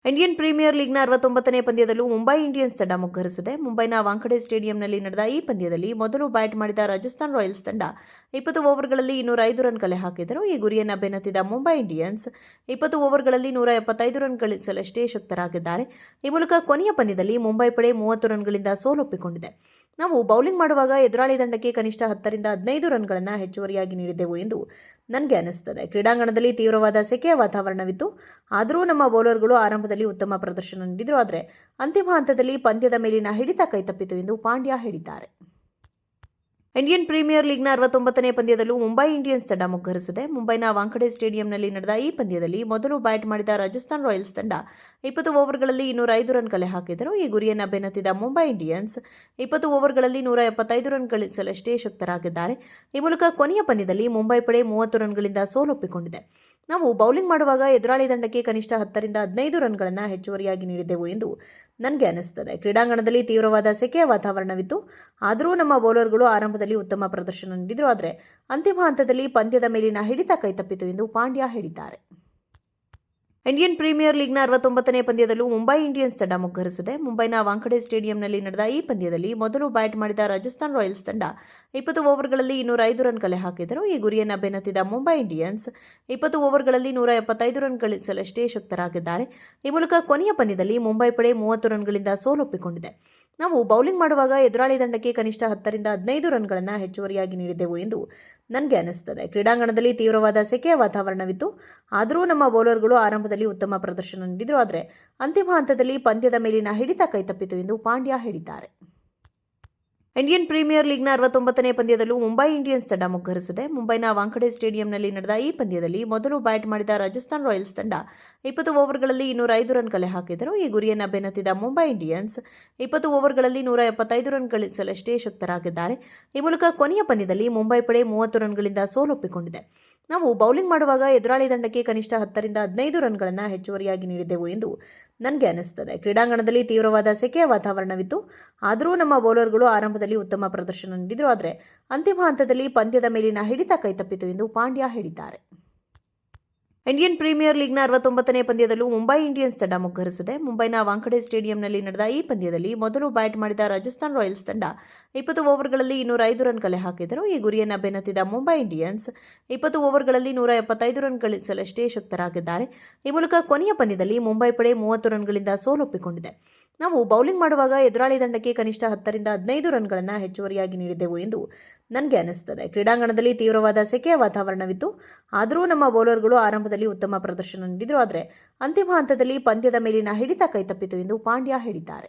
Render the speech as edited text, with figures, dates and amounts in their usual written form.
Indian premier ಲೀಗ್ನ 69ನೇ ಪಂದ್ಯದಲ್ಲೂ Mumbai Indians ತಂಡ ಮುಗ್ಗರಿಸಿದೆ. ಮುಂಬೈನ ವಾಂಖಡೆ ಸ್ಟೇಡಿಯಂನಲ್ಲಿ ನಡೆದ ಈ ಪಂದ್ಯದಲ್ಲಿ ಮೊದಲು ಬ್ಯಾಟ್ ಮಾಡಿದ ರಾಜಸ್ಥಾನ್ ರಾಯಲ್ಸ್ ತಂಡ 20 ಓವರ್ಗಳಲ್ಲಿ 205 ರನ್ ಕಲೆ ಹಾಕಿದರು. ಈ ಗುರಿಯನ್ನು ಬೆನ್ನತ್ತಿದ ಮುಂಬೈ ಇಂಡಿಯನ್ಸ್ 20 ಓವರ್ಗಳಲ್ಲಿ 175 ರನ್ ಗಳಿಸಲಷ್ಟೇ ಶಕ್ತರಾಗಿದ್ದಾರೆ. ಈ ಮೂಲಕ ಕೊನೆಯ ಪಂದ್ಯದಲ್ಲಿ ಮುಂಬೈ ಪಡೆ 30 ರನ್ಗಳಿಂದ ಸೋಲೊಪ್ಪಿಕೊಂಡಿದೆ. ನಾವು ಬೌಲಿಂಗ್ ಮಾಡುವಾಗ ಎದುರಾಳಿ ತಂಡಕ್ಕೆ ಕನಿಷ್ಠ 10 ರಿಂದ 15 ರನ್ಗಳನ್ನು ಹೆಚ್ಚುವರಿಯಾಗಿ ನೀಡಿದ್ದೆವು ಎಂದು ನನಗೆ ಅನಿಸುತ್ತದೆ. ಕ್ರೀಡಾಂಗಣದಲ್ಲಿ ತೀವ್ರವಾದ ಸೆಕೆಯ ವಾತಾವರಣವಿತ್ತು. ಆದರೂ ನಮ್ಮ ಬೌಲರ್ಗಳು ಆರಂಭದಲ್ಲಿ ಉತ್ತಮ ಪ್ರದರ್ಶನ ನೀಡಿದರು. ಆದರೆ ಅಂತಿಮ ಹಂತದಲ್ಲಿ ಪಂದ್ಯದ ಮೇಲಿನ ಹಿಡಿತ ಕೈತಪ್ಪಿತು ಎಂದು ಪಾಂಡ್ಯ ಹೇಳಿದ್ದಾರೆ. ಇಂಡಿಯನ್ ಪ್ರೀಮಿಯರ್ ಲೀಗ್ನ 69ನೇ ಪಂದ್ಯದಲ್ಲೂ ಮುಂಬೈ ಇಂಡಿಯನ್ಸ್ ತಂಡ ಮುಗ್ಗರಿಸಿದೆ. ಮುಂಬೈನ ವಾಂಖಡೆ ಸ್ಟೇಡಿಯಂನಲ್ಲಿ ನಡೆದ ಈ ಪಂದ್ಯದಲ್ಲಿ ಮೊದಲು ಬ್ಯಾಟ್ ಮಾಡಿದ ರಾಜಸ್ಥಾನ್ ರಾಯಲ್ಸ್ ತಂಡ 20 ಓವರ್ಗಳಲ್ಲಿ 205 ರನ್ ಕಲೆ ಹಾಕಿದರು. ಈ ಗುರಿಯನ್ನು ಬೆನ್ನತ್ತಿದ ಮುಂಬೈ ಇಂಡಿಯನ್ಸ್ 20 ಓವರ್ಗಳಲ್ಲಿ 175 ರನ್ ಗಳಿಸಲಷ್ಟೇ ಶಕ್ತರಾಗಿದ್ದಾರೆ. ಈ ಮೂಲಕ ಕೊನೆಯ ಪಂದ್ಯದಲ್ಲಿ ಮುಂಬೈ ಪಡೆ 30 ರನ್ಗಳಿಂದ ಸೋಲೊಪ್ಪಿಕೊಂಡಿದೆ. ನಾವು ಬೌಲಿಂಗ್ ಮಾಡುವಾಗ ಎದುರಾಳಿ ತಂಡಕ್ಕೆ ಕನಿಷ್ಠ 10 ರಿಂದ 15 ರನ್ಗಳನ್ನು ಹೆಚ್ಚುವರಿಯಾಗಿ ನೀಡಿದ್ದೆವು ಎಂದು ನನಗೆ ಅನಿಸುತ್ತದೆ. ಕ್ರೀಡಾಂಗಣದಲ್ಲಿ ತೀವ್ರವಾದ ಸೆಕೆಯ ವಾತಾವರಣವಿತ್ತು. ಆದರೂ ನಮ್ಮ ಬೌಲರ್ಗಳು ಆರಂಭದಲ್ಲಿ ಉತ್ತಮ ಪ್ರದರ್ಶನ ನೀಡಿದರು. ಆದರೆ ಅಂತಿಮ ಹಂತದಲ್ಲಿ ಪಂದ್ಯದ ಮೇಲಿನ ಹಿಡಿತ ಕೈತಪ್ಪಿತು ಎಂದು ಪಾಂಡ್ಯ ಹೇಳಿದ್ದಾರೆ. ಇಂಡಿಯನ್ ಪ್ರೀಮಿಯರ್ ಲೀಗ್ನ 69ನೇ ಪಂದ್ಯದಲ್ಲೂ ಮುಂಬೈ ಇಂಡಿಯನ್ಸ್ ತಂಡ ಮುಗ್ಗರಿಸಿದೆ. ಮುಂಬೈನ ವಾಂಖಡೆ ಸ್ಟೇಡಿಯಂನಲ್ಲಿ ನಡೆದ ಈ ಪಂದ್ಯದಲ್ಲಿ ಮೊದಲು ಬ್ಯಾಟ್ ಮಾಡಿದ ರಾಜಸ್ಥಾನ್ ರಾಯಲ್ಸ್ ತಂಡ 20 ಓವರ್ಗಳಲ್ಲಿ 205 ರನ್ ಕಲೆ ಹಾಕಿದರು. ಈ ಗುರಿಯನ್ನು ಬೆನ್ನತ್ತಿದ ಮುಂಬೈ ಇಂಡಿಯನ್ಸ್ 20 ಓವರ್ಗಳಲ್ಲಿ 175 ರನ್ ಗಳಿಸಲಷ್ಟೇ ಶಕ್ತರಾಗಿದ್ದಾರೆ. ಈ ಮೂಲಕ ಕೊನೆಯ ಪಂದ್ಯದಲ್ಲಿ ಮುಂಬೈ ಪಡೆ 30 ರನ್ಗಳಿಂದ ಸೋಲೊಪ್ಪಿಕೊಂಡಿದೆ. ನಾವು ಬೌಲಿಂಗ್ ಮಾಡುವಾಗ ಎದುರಾಳಿ ತಂಡಕ್ಕೆ ಕನಿಷ್ಠ 10 ರಿಂದ 15 ರನ್ಗಳನ್ನು ಹೆಚ್ಚುವರಿಯಾಗಿ ನೀಡಿದ್ದೆವು ಎಂದು ನನಗೆ ಅನಿಸುತ್ತದೆ. ಕ್ರೀಡಾಂಗಣದಲ್ಲಿ ತೀವ್ರವಾದ ಸೆಕೆಯ ವಾತಾವರಣವಿತ್ತು. ಆದರೂ ನಮ್ಮ ಬೌಲರ್ಗಳು ಆರಂಭದಲ್ಲಿ ಉತ್ತಮ ಪ್ರದರ್ಶನ ನೀಡಿದರು. ಆದರೆ ಅಂತಿಮ ಹಂತದಲ್ಲಿ ಪಂದ್ಯದ ಮೇಲಿನ ಹಿಡಿತ ಕೈತಪ್ಪಿತು ಎಂದು ಪಾಂಡ್ಯ ಹೇಳಿದ್ದಾರೆ. ಇಂಡಿಯನ್ ಪ್ರೀಮಿಯರ್ ಲೀಗ್ನ 69ನೇ ಪಂದ್ಯದಲ್ಲೂ ಮುಂಬೈ ಇಂಡಿಯನ್ಸ್ ತಂಡ ಮುಗ್ಗರಿಸಿದೆ. ಮುಂಬೈನ ವಾಂಖಡೆ ಸ್ಟೇಡಿಯಂನಲ್ಲಿ ನಡೆದ ಈ ಪಂದ್ಯದಲ್ಲಿ ಮೊದಲು ಬ್ಯಾಟ್ ಮಾಡಿದ ರಾಜಸ್ಥಾನ್ ರಾಯಲ್ಸ್ ತಂಡ 20 ಓವರ್ಗಳಲ್ಲಿ 205 ರನ್ ಕಲೆ ಹಾಕಿದರು. ಈ ಗುರಿಯನ್ನು ಬೆನ್ನತ್ತಿದ ಮುಂಬೈ ಇಂಡಿಯನ್ಸ್ 20 ಓವರ್ಗಳಲ್ಲಿ 175 ರನ್ ಗಳಿಸಲಷ್ಟೇ ಶಕ್ತರಾಗಿದ್ದಾರೆ. ಈ ಮೂಲಕ ಕೊನೆಯ ಪಂದ್ಯದಲ್ಲಿ ಮುಂಬೈ ಪಡೆ 30 ರನ್ಗಳಿಂದ ಸೋಲೊಪ್ಪಿಕೊಂಡಿದೆ. ನಾವು ಬೌಲಿಂಗ್ ಮಾಡುವಾಗ ಎದುರಾಳಿ ತಂಡಕ್ಕೆ ಕನಿಷ್ಠ 10 ರಿಂದ 15 ರನ್ಗಳನ್ನು ಹೆಚ್ಚುವರಿಯಾಗಿ ನೀಡಿದ್ದೆವು ಎಂದು ನನಗೆ ಅನಿಸುತ್ತದೆ. ಕ್ರೀಡಾಂಗಣದಲ್ಲಿ ತೀವ್ರವಾದ ಸೆಕೆಯ ವಾತಾವರಣವಿತ್ತು. ಆದರೂ ನಮ್ಮ ಬೌಲರ್ಗಳು ಆರಂಭದಲ್ಲಿ ಉತ್ತಮ ಪ್ರದರ್ಶನ ನೀಡಿದರು. ಆದರೆ ಅಂತಿಮ ಹಂತದಲ್ಲಿ ಪಂದ್ಯದ ಮೇಲಿನ ಹಿಡಿತ ಕೈತಪ್ಪಿತು ಎಂದು ಪಾಂಡ್ಯ ಹೇಳಿದ್ದಾರೆ. ಇಂಡಿಯನ್ ಪ್ರೀಮಿಯರ್ ಲೀಗ್ನ 69ನೇ ಪಂದ್ಯದಲ್ಲೂ ಮುಂಬೈ ಇಂಡಿಯನ್ಸ್ ತಂಡ ಮುಗ್ಗರಿಸಿದೆ. ಮುಂಬೈನ ವಾಂಖಡೆ ಸ್ಟೇಡಿಯಂನಲ್ಲಿ ನಡೆದ ಈ ಪಂದ್ಯದಲ್ಲಿ ಮೊದಲು ಬ್ಯಾಟ್ ಮಾಡಿದ ರಾಜಸ್ಥಾನ್ ರಾಯಲ್ಸ್ ತಂಡ 20 ಓವರ್ಗಳಲ್ಲಿ 205 ರನ್ ಕಲೆ ಹಾಕಿದರು. ಈ ಗುರಿಯನ್ನು ಬೆನ್ನತ್ತಿದ ಮುಂಬೈ ಇಂಡಿಯನ್ಸ್ 20 ಓವರ್ಗಳಲ್ಲಿ 175 ರನ್ ಗಳಿಸಲಷ್ಟೇ ಶಕ್ತರಾಗಿದ್ದಾರೆ. ಈ ಮೂಲಕ ಕೊನೆಯ ಪಂದ್ಯದಲ್ಲಿ ಮುಂಬೈ ಪಡೆ 30 ರನ್ಗಳಿಂದ ಸೋಲೊಪ್ಪಿಕೊಂಡಿದೆ. ನಾವು ಬೌಲಿಂಗ್ ಮಾಡುವಾಗ ಎದುರಾಳಿ ತಂಡಕ್ಕೆ ಕನಿಷ್ಠ 10 ರಿಂದ 15 ರನ್ಗಳನ್ನು ಹೆಚ್ಚುವರಿಯಾಗಿ ನೀಡಿದ್ದೆವು ಎಂದು ನನಗೆ ಅನಿಸುತ್ತದೆ. ಕ್ರೀಡಾಂಗಣದಲ್ಲಿ ತೀವ್ರವಾದ ಸೆಕೆಯ ವಾತಾವರಣವಿತ್ತು. ಆದರೂ ನಮ್ಮ ಬೌಲರ್ಗಳು ಆರಂಭದಲ್ಲಿ ಉತ್ತಮ ಪ್ರದರ್ಶನ ನೀಡಿದರು. ಆದರೆ ಅಂತಿಮ ಹಂತದಲ್ಲಿ ಪಂದ್ಯದ ಮೇಲಿನ ಹಿಡಿತ ಕೈತಪ್ಪಿತು ಎಂದು ಪಾಂಡ್ಯ ಹೇಳಿದ್ದಾರೆ.